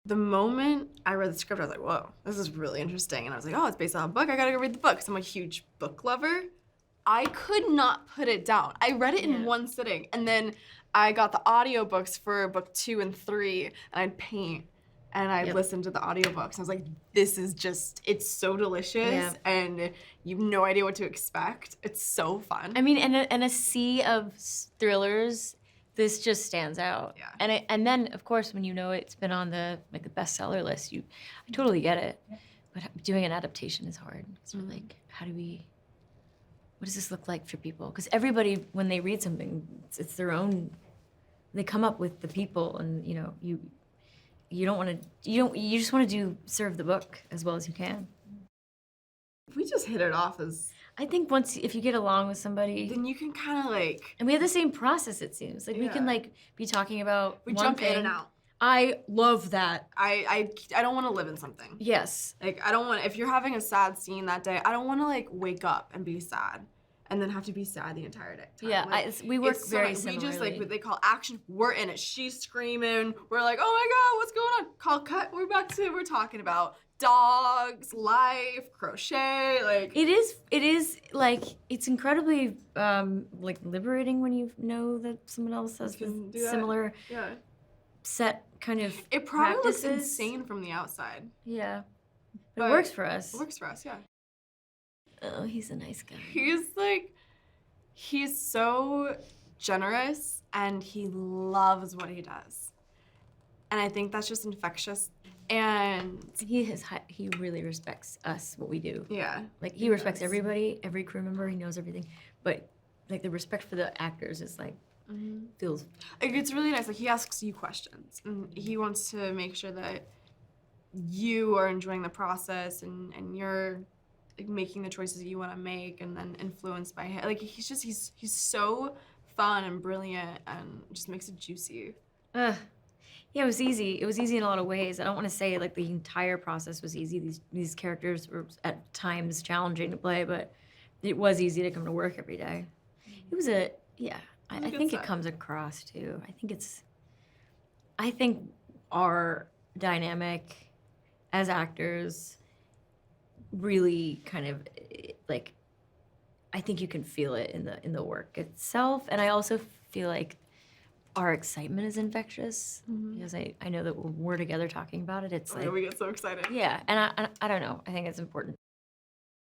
The moment I read the script, I was like, whoa, this is really interesting. And I was like, oh, it's based on a book. I gotta go read the book because I'm a huge book lover. I could not put it down. I read it in one sitting. And then I got the audiobooks for book 2 and 3, and I'd paint. And I'd listen to the audiobooks. I was like, this is just, it's so delicious. And you have no idea what to expect. It's so fun. I mean, in a sea of thrillers, this just stands out. Yeah. And then, of course, when you know it's been on the bestseller list, I totally get it. But doing an adaptation is hard. It's sort of like, what does this look like for people? Because everybody, when they read something, it's their own, they come up with the people, and you don't want to, you just want to serve the book as well as you can. We just hit it off as... I think if you get along with somebody, then you can kind of like... And we have the same process, it seems. Like we can like be talking about we one jump thing. in and out. I love that. I don't want to live in something. Yes. Like I don't want, if you're having a sad scene that day, I don't want to like wake up and be sad and then have to be sad the entire day. Yeah, like, we work very similarly. We just like, what they call action, we're in it. She's screaming. We're like, oh my God, what's going on? Call cut, we're talking about dogs, life, crochet, like. It is like, it's incredibly like liberating when you know that someone else has similar set kind of It probably practices. looks insane from the outside. Yeah, but it works for us. It works for us, yeah. Oh, he's a nice guy. He's so generous and he loves what he does. And I think that's just infectious. And he really respects us, what we do. Yeah. Like he respects everybody, every crew member, he knows everything. But like the respect for the actors is like, feels. It's really nice, like he asks you questions and he wants to make sure that you are enjoying the process and you're like making the choices you want to make and then influenced by him. Like he's so fun and brilliant and just makes it juicy. Yeah, it was easy. It was easy in a lot of ways. I don't want to say like the entire process was easy. These characters were at times challenging to play, but it was easy to come to work every day. It was I think it comes across too. I think our dynamic as actors really kind of like, I think you can feel it in the work itself. And I also feel like our excitement is infectious because I know that when we're together talking about it, it's like we get so excited. Yeah, and I don't know. I think it's important.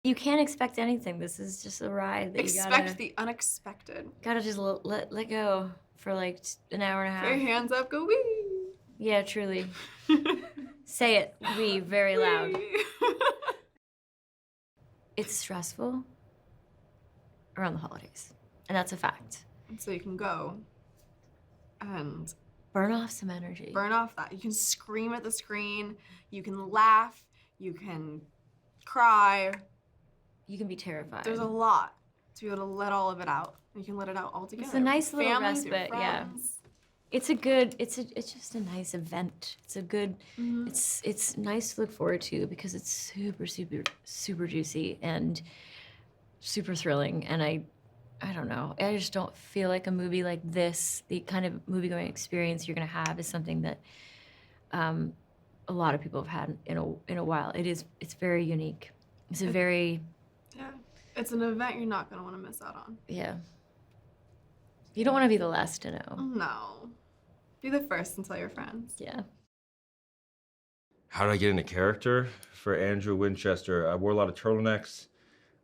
You can't expect anything. This is just a ride. That Expect the unexpected. Gotta just let go for like an hour and a half. Put your hands up, go wee. Yeah, truly. Say it, wee, very loud. It's stressful around the holidays, and that's a fact. So you can go and burn off some energy. Burn off that. You can scream at the screen, you can laugh, you can cry. You can be terrified. There's a lot to be able to let all of it out. You can let it out all together. It's a nice little Families, respite, yeah. It's just a nice event. It's a good, it's nice to look forward to because it's super, super, super juicy and super thrilling. And I don't know, I just don't feel like a movie like this, the kind of movie-going experience you're gonna have is something that a lot of people have had in a while. It's very unique. It's a very... Yeah, it's an event you're not gonna wanna miss out on. Yeah. You don't wanna be the last to know. No. Be the first and tell your friends. Yeah. How did I get into character? For Andrew Winchester, I wore a lot of turtlenecks,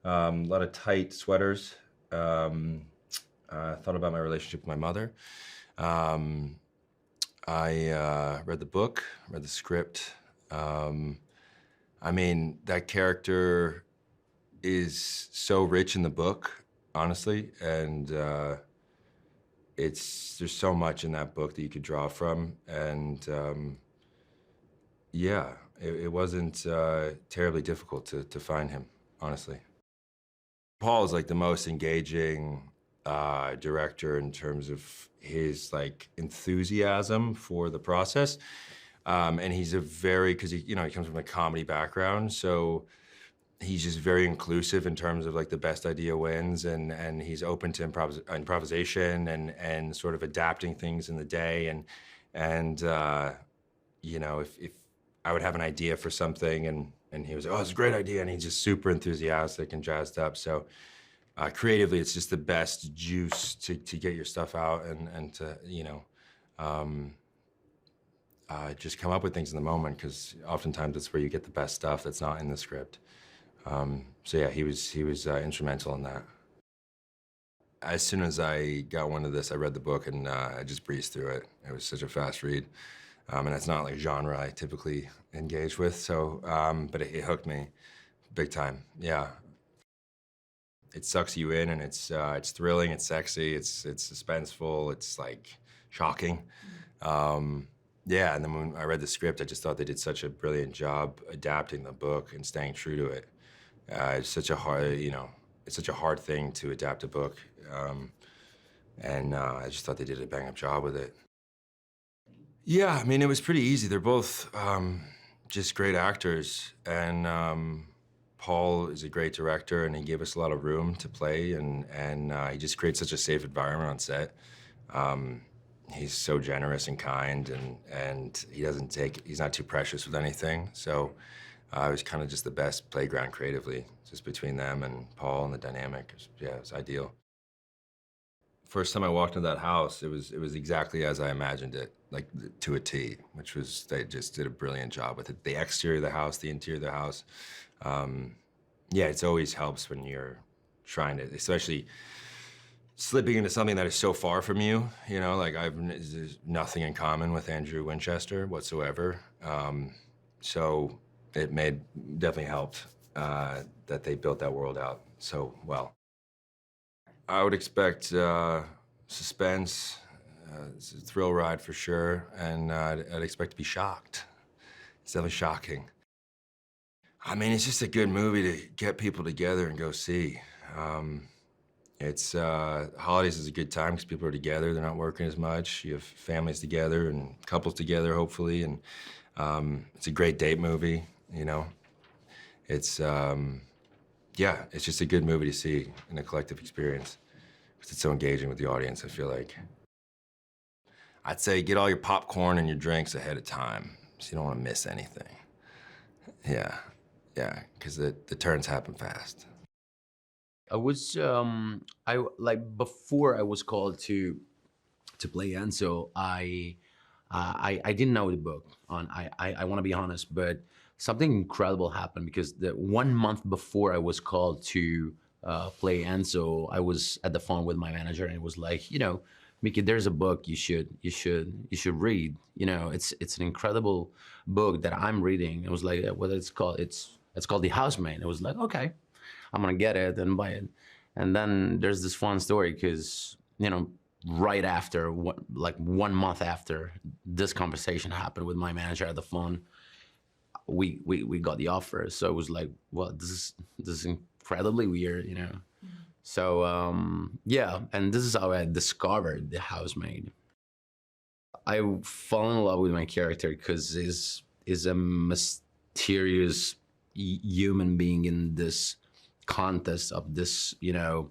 a lot of tight sweaters. I thought about my relationship with my mother. I read the book, read the script. I mean, that character is so rich in the book, honestly, and there's so much in that book that you could draw from, and yeah, it wasn't terribly difficult to find him, honestly. Paul is like the most engaging director in terms of his like enthusiasm for the process, and he's because he comes from a comedy background, so he's just very inclusive in terms of like the best idea wins, and he's open to improvisation and sort of adapting things in the day, and you know, if I would have an idea for something and he was, oh, it's a great idea, and he's just super enthusiastic and jazzed up. So creatively, it's just the best juice to get your stuff out and to, you know, just come up with things in the moment, because oftentimes that's where you get the best stuff that's not in the script. So yeah, he was instrumental in that. As soon as I got wind of this, I read the book and I just breezed through it. It was such a fast read. And it's not like a genre I typically engage with, so, but it hooked me big time, yeah. It sucks you in, and it's thrilling, it's sexy, it's suspenseful, it's like shocking. Yeah, and then when I read the script, I just thought they did such a brilliant job adapting the book and staying true to it. It's such a hard, you know, it's such a hard thing to adapt a book. And I just thought they did a bang-up job with it. Yeah, I mean, it was pretty easy. They're both just great actors, and Paul is a great director, and he gave us a lot of room to play, and he just creates such a safe environment on set. He's so generous and kind, and he's not too precious with anything. So it was kind of just the best playground creatively, just between them and Paul, and the dynamic. Yeah, it was ideal. First time I walked into that house, it was exactly as I imagined it, like to a T, which was, they just did a brilliant job with it. The exterior of the house, the interior of the house. Yeah, it always helps when you're trying to, especially slipping into something that is so far from you, you know, like there's nothing in common with Andrew Winchester whatsoever. So it definitely helped that they built that world out so well. I would expect suspense, it's a thrill ride for sure, and I'd expect to be shocked. It's definitely shocking. I mean, it's just a good movie to get people together and go see. Holidays is a good time because people are together, they're not working as much. You have families together and couples together, hopefully, and it's a great date movie, you know. Yeah, it's just a good movie to see in a collective experience because it's so engaging with the audience, I feel like. I'd say get all your popcorn and your drinks ahead of time so you don't want to miss anything. Yeah, because the turns happen fast. I was, before I was called to play Enzo, I didn't know the book. I want to be honest, but something incredible happened because the 1 month before I was called to play Enzo, I was at the phone with my manager, and it was like, you know, Mickey, there's a book you should read. You know, it's an incredible book that I'm reading. It was like, what it's called? It's called The Housemaid. It was like, okay, I'm gonna get it and buy it. And then there's this fun story because, you know, right after, like 1 month after this conversation happened with my manager at the phone, we got the offer. So it was like, well, this is incredibly weird, you know. So yeah, and this is how I discovered The Housemaid. I fell in love with my character because he's a mysterious human being in this context of this, you know,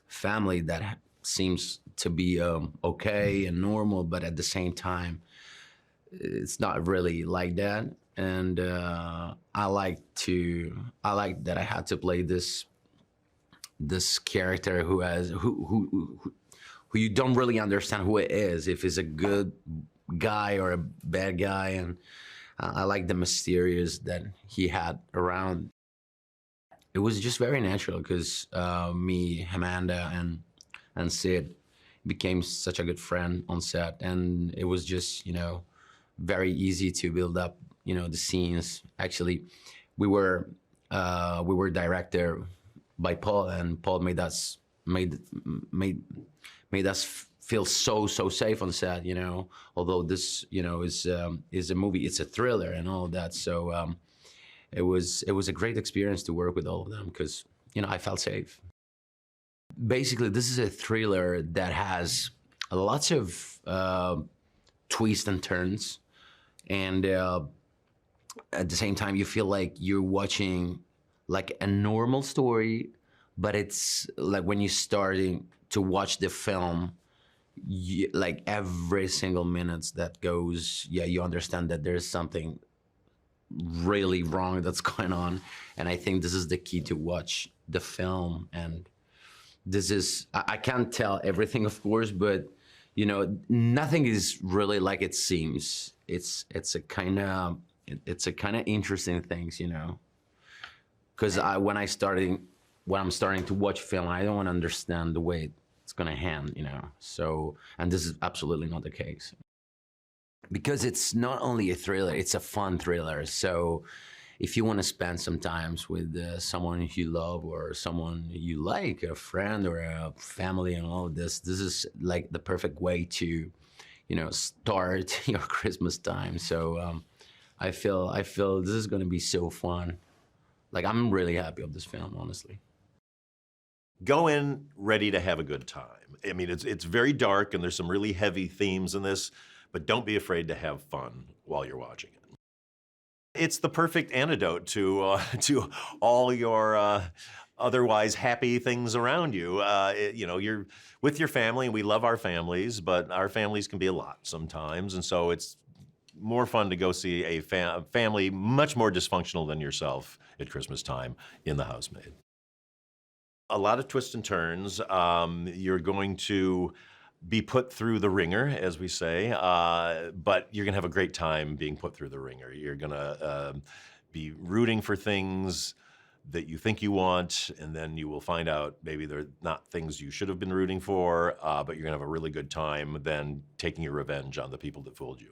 family that seems to be okay and normal, but at the same time, it's not really like that. And I like that I had to play this character who you don't really understand who it is, if he's a good guy or a bad guy, and I like the mysterious that he had around. It was just very natural because me, Amanda, and Sid became such a good friend on set, and it was just, you know, very easy to build up, you know, the scenes. Actually, we were directed by Paul, and Paul made us feel so safe on set, you know. Although this, you know, is a movie, it's a thriller and all of that. So it was a great experience to work with all of them because, you know, I felt safe. Basically, this is a thriller that has lots of twists and turns, and at the same time, you feel like you're watching like a normal story, but it's like when you're starting to watch the film, like every single minute that goes, yeah, you understand that there's something really wrong that's going on. And I think this is the key to watch the film. And this is, I can't tell everything, of course, but you know, nothing is really like it seems. It's a kind of interesting things, you know, because when I'm starting to watch film, I don't understand the way it's gonna end, you know. So, and this is absolutely not the case. Because it's not only a thriller, it's a fun thriller. So if you want to spend some time with someone you love or someone you like, a friend or a family and all of this, this is like the perfect way to, you know, start your Christmas time. So I feel this is going to be so fun. Like, I'm really happy with this film, honestly. Go in ready to have a good time. I mean, it's very dark and there's some really heavy themes in this, but don't be afraid to have fun while you're watching it. It's the perfect antidote to all your otherwise happy things around you. You know, you're with your family, and we love our families, but our families can be a lot sometimes, and so it's more fun to go see a family much more dysfunctional than yourself at Christmas time in The Housemaid. A lot of twists and turns. You're going to be put through the ringer, as we say, but you're gonna have a great time being put through the ringer. You're gonna be rooting for things that you think you want, and then you will find out maybe they're not things you should have been rooting for, but you're gonna have a really good time then taking your revenge on the people that fooled you.